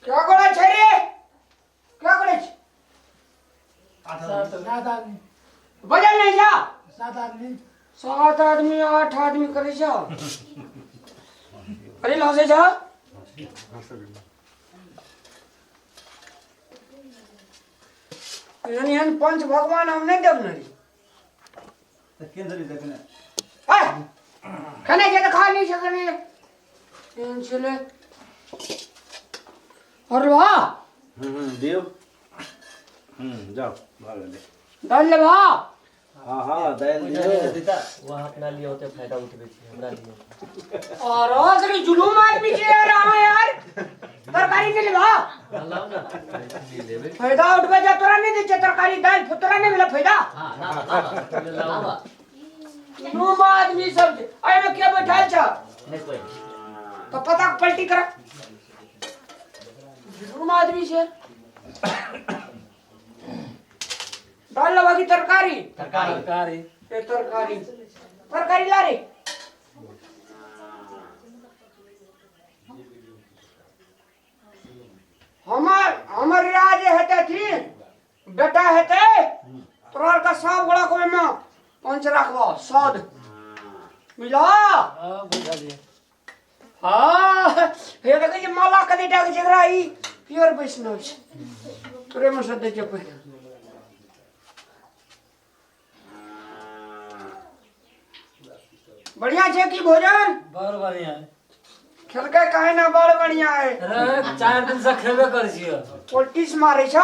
क्या करे छे रे क्या करे छे सात आदमी बजल नहीं जा 7 आदमी 8 आदमी करे जा अरे लहसे जा यानी हम पंच भगवान हम नहीं देव नरी केंद्री देखने हाय खाने के तो खा नहीं सकने इन चले और वाह देव जाओ भाग ले डाल ले वाह हां दाल दे देता वहां अपना लिए होते फायदा उठबे छी हमरा लिए और अगली जुलूम आदमी जे रहा यार तरकारी के लिए वाह लाओ ना नहीं लेबे फायदा उठबे जा तोरा नहीं दे तरकारी दाल तोरा नहीं मिला फायदा हां लाओ जुलूम आदमी सब आए में क्या बैठाल छ नहीं कोई तो पता पलटी कर जुलूम आदमी से डाल लगा की तरकारी तरकारी ये तरकारी ला रे हमर राज हेते थी बेटा हेते तोरा का सब गोला को में पंच रखवा सद मिला हां बुझा लिए हां हे लगे जे माला कदी डाक जगरा ई प्योर वैष्णव छ तोरे में सद जे पहले बढ़िया छे की भोजन बड़ बढ़िया है खेलके काहे ना बड़ बढ़िया है अरे 4 दिन से खेबे कर छियो पोल्टिस मारे छ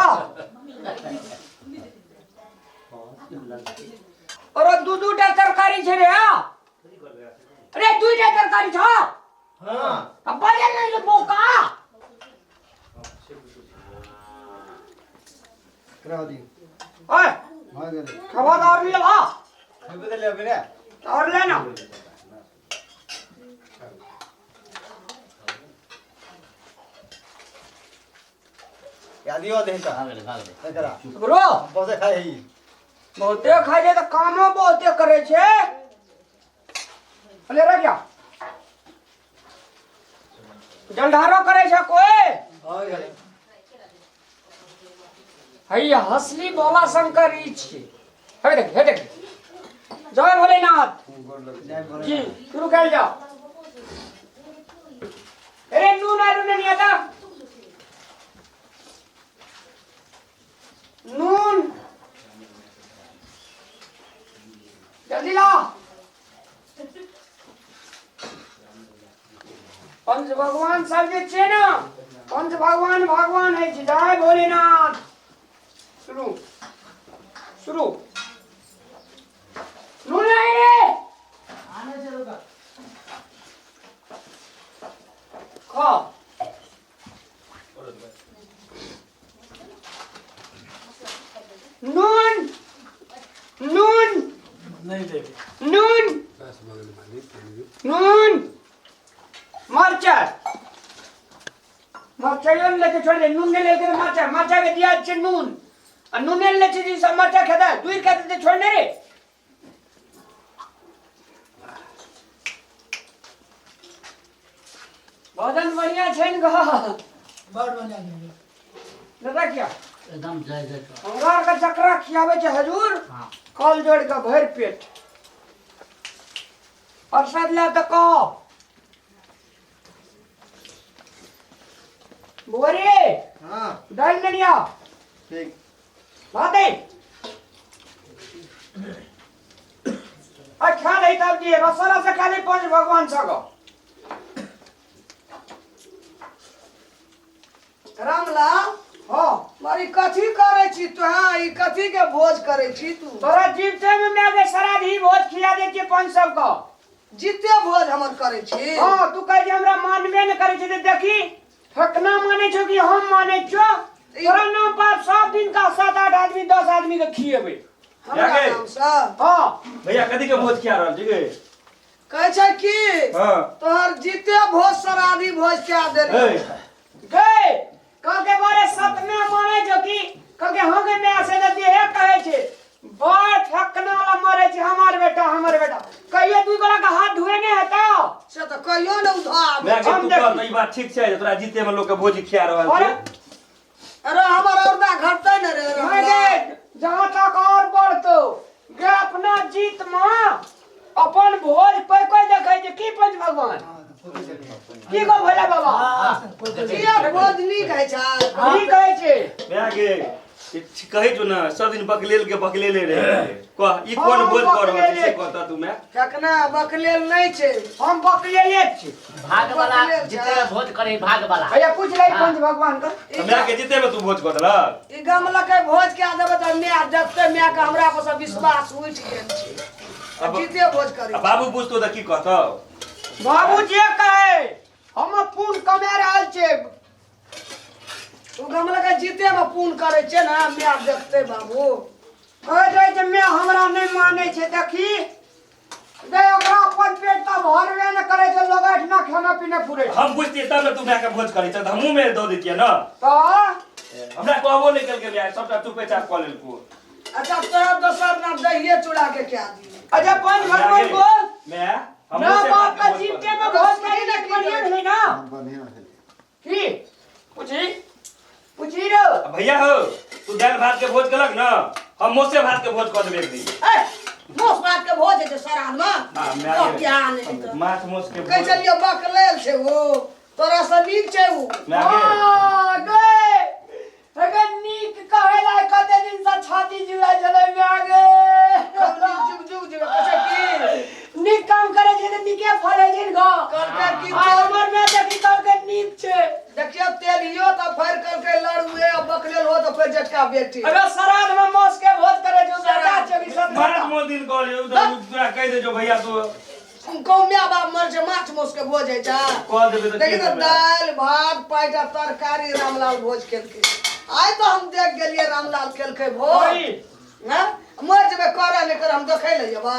और दूटा तरकारी छे रे अरे दुईटा तरकारी छ हां अब बजल नहीं ले बोका करा दी ओए हां गए खवा और ले वा खेबे ले बेरे और लेना याद ही हो दे का भाग ले करा ब्रो बसे खाए ही बहुते खाए जे तो कामो बहुते करे छे अले रे क्या जलधारो करे छे कोई हैया हसली बोला शंकर ई छी हे देख जय भोलेनाथ जी शुरू कर जाओ अरे नून नहीं आता नून जल्दी ला पंच भगवान सब जे छे ना पंच भगवान है जय भोलेनाथ शुरू नून नहीं रे आने चलो का खा नून नहीं देबे नून मरचा योन लेके छोड़ दे नून ने लेके मरचा के दिया छे नून और नून ने लेके जी सब मरचा खाता दुई कहते थे छोड़ने रे भोजन बढ़िया छे न गा बड़ बढ़िया है दादा क्या एकदम जय जय हमरा का चक्रा खियावे छे हजूर हां कल जोड़ के भर पेट प्रसाद ला तो कहो बोरे हां दाल ननिया ठीक बाते अच्छा नहीं तब जी रसला से खाली पंच भगवान सगो रामलाल हो मारी कथी करे छी तू हां ई कथी के भोज करे छी तू तोरा जीवते में मैं के श्राद्ध भोज खिला दे छी पंच सब को जीते भोज हमर करे छी हां तू कह जे हमरा मानबे न करे छी त देखी ठकना माने छो कि हम माने छो तोरा ना बाप सब दिन का 7-8 आदमी 10 आदमी के खिएबे हमरा नाम से हां भैया कदी के भोज किया रहल जी कहै छै की हां तोहर जीते भोज सराधी भोज क्या दे गए कल के बारे सत में माने जो कि कल के हम के में से दे है कहे छे बड़ ठकना वाला मारे छे हमर बेटा कहिए दुई गोला का हाथ धुए ने हटा से तो कहियो न उधार मैं के तू देख- कह ई बात बात ठीक छै तोरा जीते में लोग के भोज खिया रहल अरे छै अरे हमार औरदा घटतै न रे नहीं गे, जहाँ तक और बढ़तो गे अपना जीत में अपन भोज पे कोई देखे जे की पंच भगवान की को भोला बाबा किया भोज नीक है छा की कहै छै मैं गे कही जो ना सब दिन बकलेले रहे कह ई कोन भोज कर रहल छै से कहता तू मैं कखना बकलेल नहीं छै हम बकलेले छी भाग वाला जितने भोज करे भाग वाला भैया पूछ ले पंच भगवान का मैं के जीते में तू भोज कर देलक ई गमला के भोज के देबे त मैं देखते मैं के हमरा पर सब विश्वास उठ गेल छै अब जीते भोज करी बाबू पूछतो त की कहतो बाबू जे कहे हम पूर्ण कमा रहल छै तू गमला के जीते में पूर्ण करे छै ना मैं देखते बाबू कह दे जे मैं हमरा नहीं माने छै देखी दे ओकरा अपन पेट त भरबे न करे छै लोग इतना खाना पीना फुरे छै हम पूछतिए तब न तू मैं के भोज करी त हमहू में दो देतिए न तो हमरा कहबो नहीं कल के लिया सबटा चुपे चाप कॉल को अच्छा तोरा दोसर ना दहिए चूड़ा के क्या दी अच्छा पंच भगवान बोल मैं हम ना बाप का जीते में भोज करी ना बढ़िया नहीं ना बढ़िया की पूछी रे भैया हो तू दाल भात के भोज कलक न हम मोसे भात के भोज क देबे एक दिन ए मोस बात के भोज है सरान में हां मैं तो क्या नहीं तो माछ मोस के कह भोज चलियो बकलेल छै वो तोरा से नीक छै वो मैं आगे गे अगर नीक कहेला कते दिन से छाती जुड़ा चले में आगे कबली जुग जुग जुग कहे की नीक काम करे छै त नीके फले छै न गो कर के की हमर में देखी कर के नीक छै देखियो तेलियो त फर कर के लड़ुए बकलेल हो त फिर जटका बेटी अबे श्राद्ध में मोस के भोज करे जो बेटा 24 माछ मोस दिन कहलियो तोरा कह दे जो भैया तू कौमिया बाप मर छै माछ मोस के भोज है छा कह देबे त देखि त दाल भात पाइटा तरकारी रामलाल भोज केलके आइ तो हम देख गेलिए रामलाल केलके भोज हां मर जबे करे नहीं कर हम देखे ले बा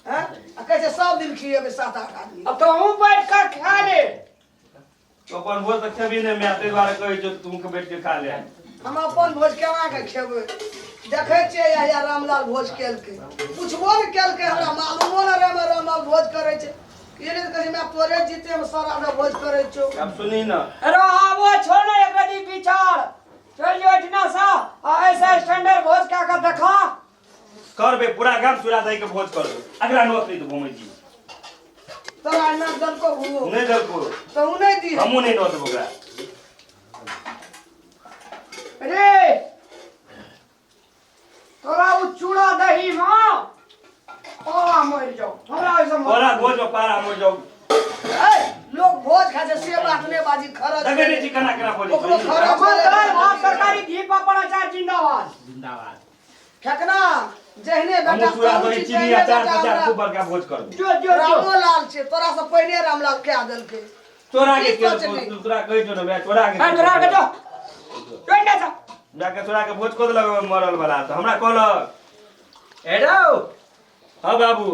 हां आ कैसे सब दिन खिएबे 7-8 आदमी अब तो हम बैठ कर खा ले तो अपन भोज त खेबी ने मैं ते बारे कहि जो तुम के बैठ के खा ले हम अपन भोज केना के खेबै देखे छियै या रामलाल भोज केलके पूछबो ने केलके हमरा मालूमो न रे रामलाल भोज करे छै ये नहीं कहि मैं तोरे जीते में सारा भोज करे छौ अब सुनी न अरे आबो छोड़ ना एक गदी विचार चल जो इतना सा ऐसा स्टैंडर्ड भोज क्या कर देखा करबे पूरा गांव चूड़ा दही के भोज करबे अगला नौकरी तो घूमे जी तोरा ना दल को हुओ नहीं दल को तो उ नहीं दी हमू नहीं नौत बोगरा अरे तोरा उ चूड़ा दही मां पारा मर जाओ हमरा ऐसा पूरा भोज में पारा हो जाओ ए लोग भोज खा से बात नहीं बाजी खरच दगे नहीं जी कना कना बोली ओकरो खरच दाल भात सरकारी घी पापड़ अचार जिंदाबाद जिंदाबाद ठकना जहने हमू बेटा चूड़ा दही चीनी अचार प्रचार खूब बड़का भोज करबे जो जो जो रामलाल छे तोरा से पहले रामलाल क्या देलके तोरा के की सोचली? तोरा कहि जो न मैं तोरा के अंदरा के जो बेटा सा जाके तोरा के भोज कर देलक मरल वाला तो हमरा कहलक हेलो हां बाबू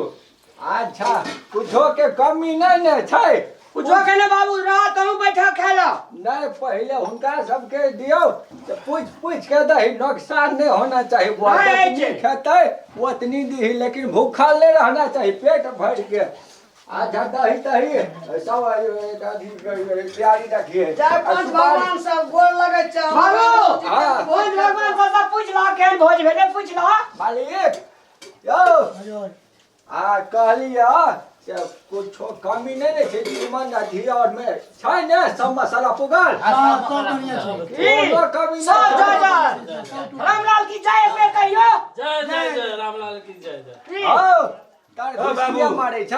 अच्छा कुछो के कमी नहीं ने छै पूछो के ने बाबू रात हम बैठा खेला नहीं पहले हुनका सबके दियो तो पूछ के दही नुकसान नहीं होना चाहिए वो नहीं, जितनी खेते उतनी दी लेकिन भूखल नहीं रहना चाहिए पेट भर के आधा दही सब तैयारी रखिए चाहे पांच भगवान सब गोर लगे छै बाबू हाँ। भोज भगवान से पूछ ला के भोज भेले पूछ ला मालिक यो आ कहलिया से कुछ कमी नहीं छै तीमन घी और में छै ने सब मसाला पुगल कोनो कमी सब नहीं जय रामलाल की जय पे कहियो जय जय जय रामलाल की जय जय आओ तार ओ घुसिया बाबू। मारे छ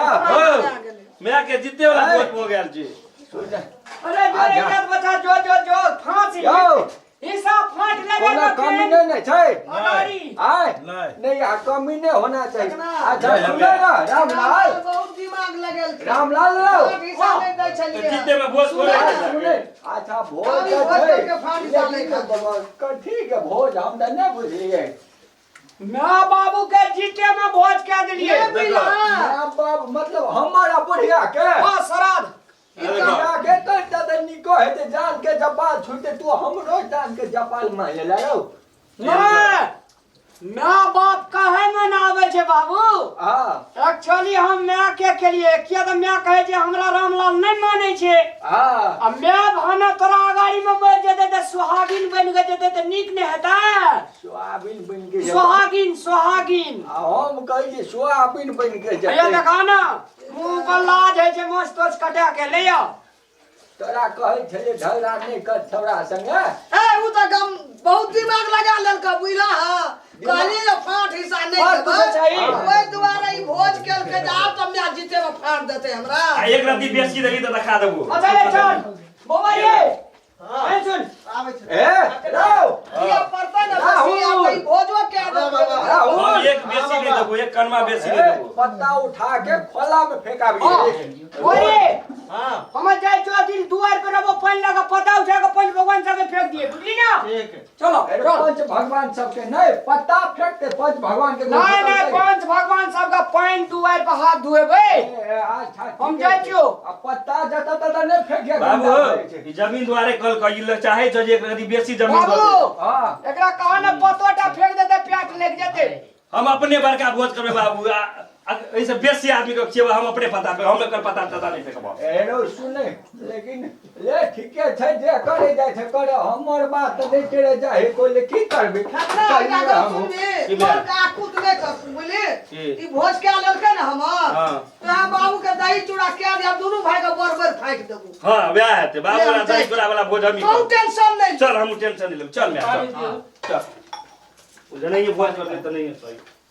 मैं के जीते वाला भोज हो गेल जी अरे जो इज्जत बचा जो जो जो फांसी यो हिसाब फाट लगे कोनो कमी नहीं छै हमारी आय नहीं आ कमी नहीं होना चाहिए अच्छा सुनो ना रामलाल बहुत दिमाग लगल छै रामलाल लो हिसाब नहीं दै तो छलिए जीते में भोज सुने करे अच्छा भोज खाली तो भोज छै करके फाड़ी डाले लेकिन ठीक है भोज हम तो नहीं बुझलिए मैं बाबू के जीते में भोज क्या दिलिए माँ बाप मतलब हमारा बुढ़िया के हां श्राद्ध इतना के करता तो निको है तो जान के जबाल छूटे तू हमरो जान के जबाल मार ले लो नहीं माँ बाप कहे मनावे छे बाबू हाँ एक्चुअली हम माँ के लिए किया तो माँ कहे छे हमरा रामलाल नहीं माने छे हाँ अब माँ भाना तोरा अगाड़ी में बैठ जेते त सुहागिन बन के जेते त नीक ने हेता सोयाबीन बन के जेतै। सुहागिन सुहागिन हम कहै छी सोयाबीन बन के ये जेतै। देखा ना मुंह पर लाज है छे मस्त तोच कटा के ले आ तोरा कहै छले झगड़ा नहीं कर छौड़ा संगे। ए उ त गम बहुत दिमाग लगा लेलका बुझला हां कहली जे फाट हिस्सा नहीं फाट देबे तो चाहिए। ओए दुआरे ई भोज केल के जाब त म्या जीते में फाट देते हमरा आ एक रत्ती बेसी देली त देखा देबो अच्छा ले चल बोबा ये ए सुन ए लाओ ये पड़ता न बसी आ ई भोजो के दे हम एक बेसी दे देबो एक कनमा बेसी दे देबो पत्ता उठा के खोला में फेंकाबी। ओए हम जाय जो दिन दुआर पर रबो पानी लगा पता उठा के पंच भगवान सब फेंक दिए बुझली ना ठीक है चलो अरे चल पंच भगवान सबके नहीं पत्ता फेंकते पंच भगवान के नहीं नहीं पंच भगवान सब का पानी दुआर पर हाथ धोए बे हम जाय छियो। अब पत्ता जता तता नहीं फेंके बाबू ई जमीन द्वारे कल कइल चाहे छ जे एक रत्ती बेसी जमीन दे दे। बाबू हां एकरा कहा ना पतोटा फेंक देते प्याट लग जेते हम अपने बड़का भोज करबे बाबू ऐसे बेसी आदमी के खिएबा हम अपने पता पे हम एकर पता तता नहीं फेंकबो। एनो सुने लेकिन ले ठीके छै जे करे जाय छै करे हमर बात त नहीं करे जाय कोई की करबे खतरा जागर सुनबी तोर का कुत नहीं कर बुझली ई भोज के लेलके न हमर हां तो हम बाबू के दही चूड़ा के दिया दोनों भाई के बरबर फाइट देबू हां वह हेते बाबू रा दही चूड़ा वाला भोज हम तू टेंशन नहीं चल हम टेंशन नहीं ले चल मैं चल चल जने ये भोज करते त नहीं है सही।